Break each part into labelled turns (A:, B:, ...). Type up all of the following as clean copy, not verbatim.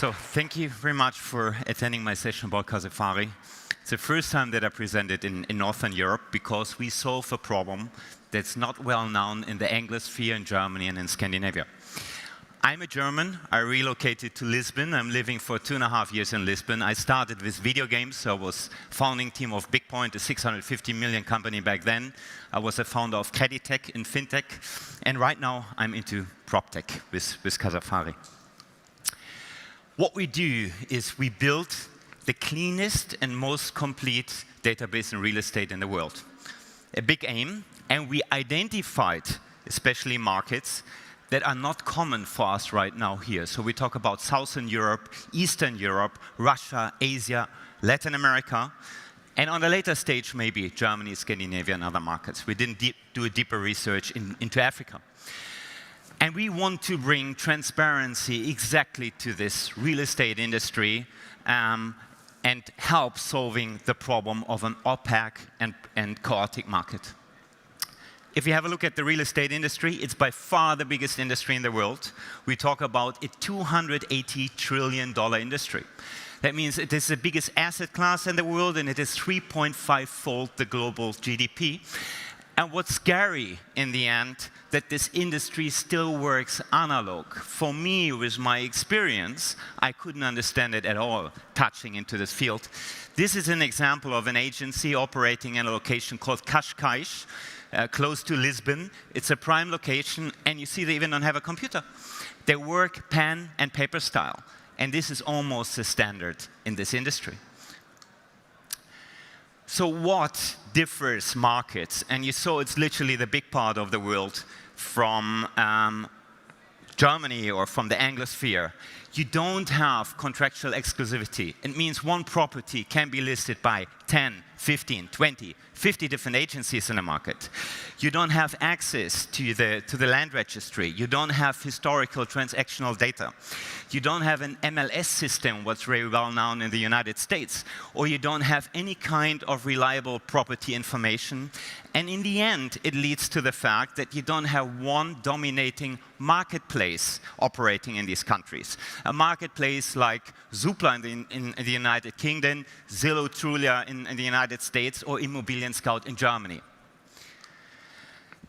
A: So thank you very much for attending my session about CASAFARI. It's the first time that I presented in Northern Europe because we solve a problem that's not well known in the Anglosphere in Germany and in Scandinavia. I'm a German. I relocated to Lisbon. I'm living for 2.5 years in Lisbon. I started with video games. So I was founding team of BigPoint, a 650 million company back then. I was a founder of Creditech in FinTech. And right now, I'm into PropTech with CASAFARI. What we do is we build the cleanest and most complete database in real estate in the world. A big aim, and we identified especially markets that are not common for us right now here. So we talk about Southern Europe, Eastern Europe, Russia, Asia, Latin America, and on a later stage, maybe Germany, Scandinavia, and other markets. We didn't do a deeper research into Africa. And we want to bring transparency exactly to this real estate industry and help solving the problem of an opaque and chaotic market. If you have a look at the real estate industry, it's by far the biggest industry in the world. We talk about a $280 trillion industry. That means it is the biggest asset class in the world, and it is 3.5-fold the global GDP. And what's scary in the end, that this industry still works analog. For me, with my experience, I couldn't understand it at all, touching into this field. This is an example of an agency operating in a location called Cascais, close to Lisbon. It's a prime location, and you see they even don't have a computer. They work pen and paper style, and this is almost the standard in this industry. So what differs markets? And you saw it's literally the big part of the world from Germany or from the Anglosphere. You don't have contractual exclusivity. It means one property can be listed by 10, 15, 20, 50 different agencies in the market. You don't have access to the land registry. You don't have historical transactional data. You don't have an MLS system, what's very well known in the United States. Or you don't have any kind of reliable property information. And in the end, it leads to the fact that you don't have one dominating marketplace operating in these countries. A marketplace like Zoopla in the United Kingdom, Zillow Trulia in the United States, or Immobilien Scout in Germany.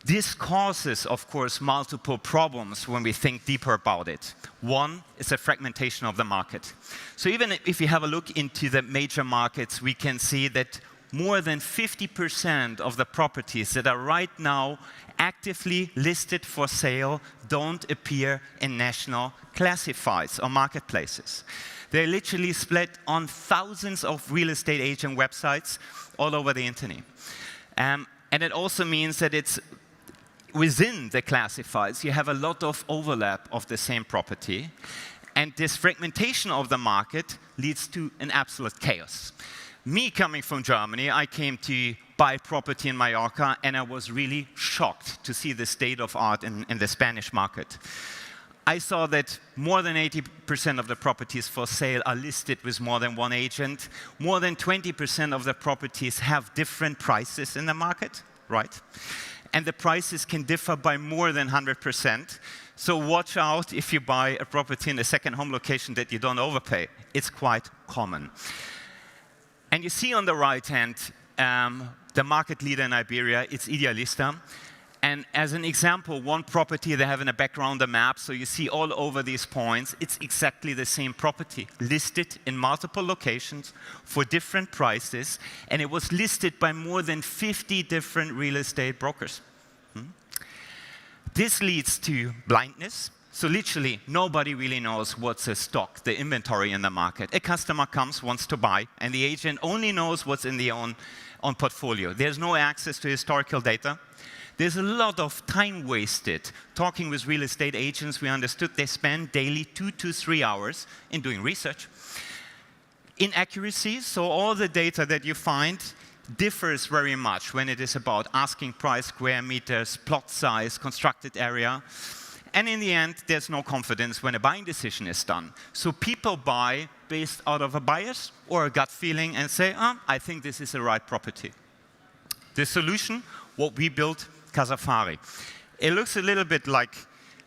A: This causes, of course, multiple problems when we think deeper about it. One is a fragmentation of the market. So even if you have a look into the major markets, we can see that more than 50% of the properties that are right now actively listed for sale don't appear in national classifieds or marketplaces. They're literally split on thousands of real estate agent websites all over the internet. And it also means that it's within the classifieds, you have a lot of overlap of the same property. And this fragmentation of the market leads to an absolute chaos. Me coming from Germany, I came to buy property in Mallorca, and I was really shocked to see the state of art in the Spanish market. I saw that more than 80% of the properties for sale are listed with more than one agent. More than 20% of the properties have different prices in the market, right? And the prices can differ by more than 100%. So watch out if you buy a property in a second home location that you don't overpay. It's quite common. And you see on the right hand, the market leader in Iberia, it's Idealista. And as an example, one property they have in the background a map, so you see all over these points, it's exactly the same property, listed in multiple locations for different prices, and it was listed by more than 50 different real estate brokers. This leads to blindness. So literally, nobody really knows what's the stock, the inventory in the market. A customer comes, wants to buy, and the agent only knows what's in the own portfolio. There's no access to historical data. There's a lot of time wasted. Talking with real estate agents, we understood they spend daily 2 to 3 hours in doing research. Inaccuracies, so all the data that you find differs very much when it is about asking price, square meters, plot size, constructed area. And in the end, there's no confidence when a buying decision is done. So people buy based out of a bias or a gut feeling and say, I think this is the right property. The solution, what we built, CASAFARI. It looks a little bit like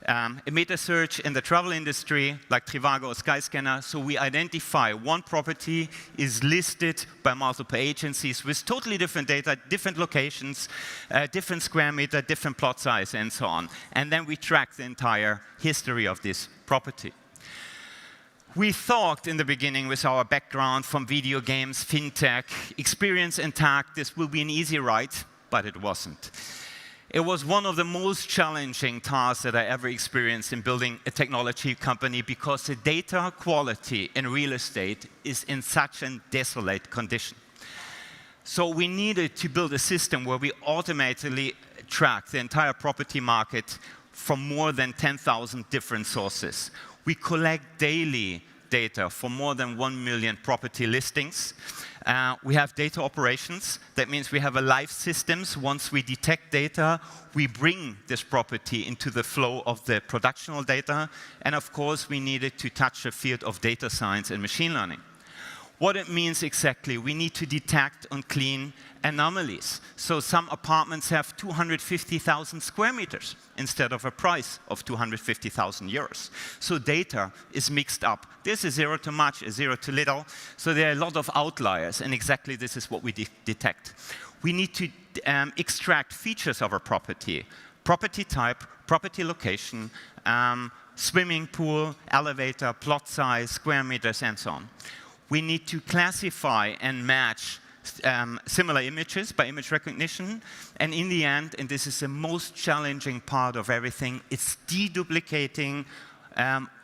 A: a meta search in the travel industry, like Trivago or Skyscanner. So we identify one property is listed by multiple agencies with totally different data, different locations, different square meter, different plot size, and so on. And then we track the entire history of this property. We thought in the beginning, with our background from video games, fintech, experience intact, this will be an easy ride, but it wasn't. It was one of the most challenging tasks that I ever experienced in building a technology company, because the data quality in real estate is in such a desolate condition. So we needed to build a system where we automatically track the entire property market from more than 10,000 different sources. We collect daily data for more than 1 million property listings. We have data operations. That means we have a live systems. Once we detect data, we bring this property into the flow of the productional data. And of course, we needed to touch the field of data science and machine learning. What it means exactly, we need to detect and clean anomalies. So some apartments have 250,000 square meters instead of a price of 250,000 euros. So data is mixed up. This is 0 to much, a 0 to little. So there are a lot of outliers, and exactly this is what we detect. We need to extract features of a property: property type, property location, swimming pool, elevator, plot size, square meters, and so on. We need to classify and match similar images by image recognition. And in the end, and this is the most challenging part of everything, it's deduplicating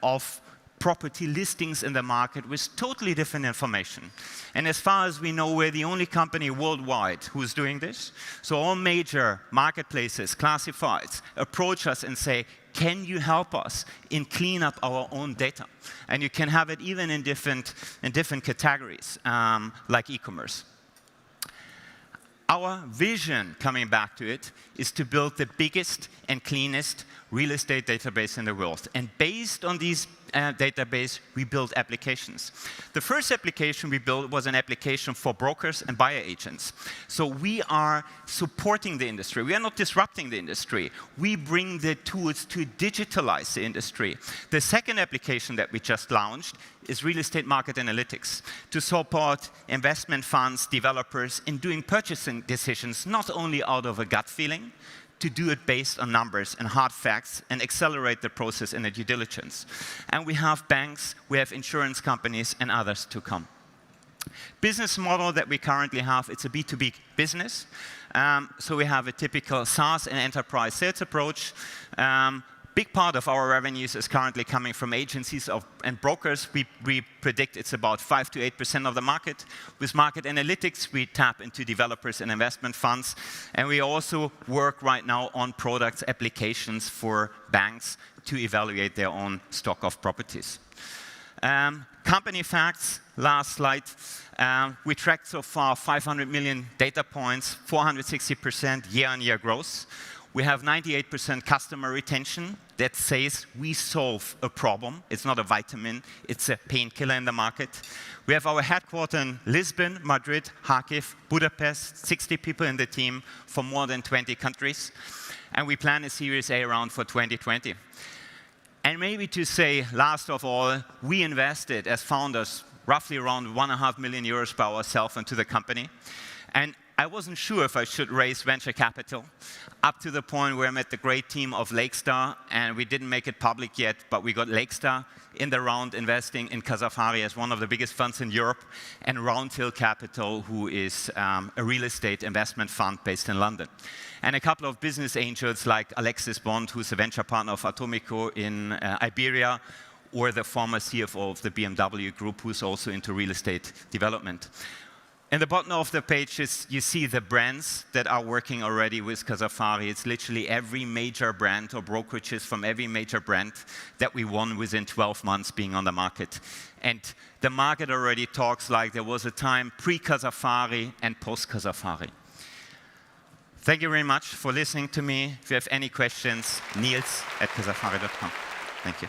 A: of property listings in the market with totally different information. And as far as we know, we're the only company worldwide who's doing this. So all major marketplaces, classifieds, approach us and say, can you help us in clean up our own data? And you can have it even in different categories, like e-commerce. Our vision, coming back to it, is to build the biggest and cleanest real estate database in the world. And based on these database, we build applications. The first application we built was an application for brokers and buyer agents. So we are supporting the industry. We are not disrupting the industry. We bring the tools to digitalize the industry. The second application that we just launched is real estate market analytics, to support investment funds, developers in doing purchasing decisions, not only out of a gut feeling, to do it based on numbers and hard facts and accelerate the process in the due diligence. And we have banks, we have insurance companies, and others to come. Business model that we currently have, it's a B2B business. So we have a typical SaaS and enterprise sales approach. Big part of our revenues is currently coming from agencies and brokers. We predict it's about 5 to 8% of the market. With market analytics, we tap into developers and investment funds. And we also work right now on products, applications for banks to evaluate their own stock of properties. Company facts, last slide. We tracked so far 500 million data points, 460% year-on-year growth. We have 98% customer retention. That says we solve a problem. It's not a vitamin, it's a painkiller in the market. We have our headquarters in Lisbon, Madrid, Kharkiv, Budapest, 60 people in the team from more than 20 countries. And we plan a Series A round for 2020. And maybe to say, last of all, we invested as founders roughly around 1.5 million euros by ourselves into the company. And I wasn't sure if I should raise venture capital, up to the point where I met the great team of Lakestar, and we didn't make it public yet, but we got Lakestar in the round investing in CASAFARI as one of the biggest funds in Europe, and Roundhill Capital, who is a real estate investment fund based in London. And a couple of business angels like Alexis Bond, who's a venture partner of Atomico in Iberia, or the former CFO of the BMW Group, who's also into real estate development. In the bottom of the page, you see the brands that are working already with CASAFARI. It's literally every major brand or brokerages from every major brand that we won within 12 months being on the market. And the market already talks like there was a time pre-CASAFARI and post-CASAFARI. Thank you very much for listening to me. If you have any questions, Nils@casafari.com. Thank you.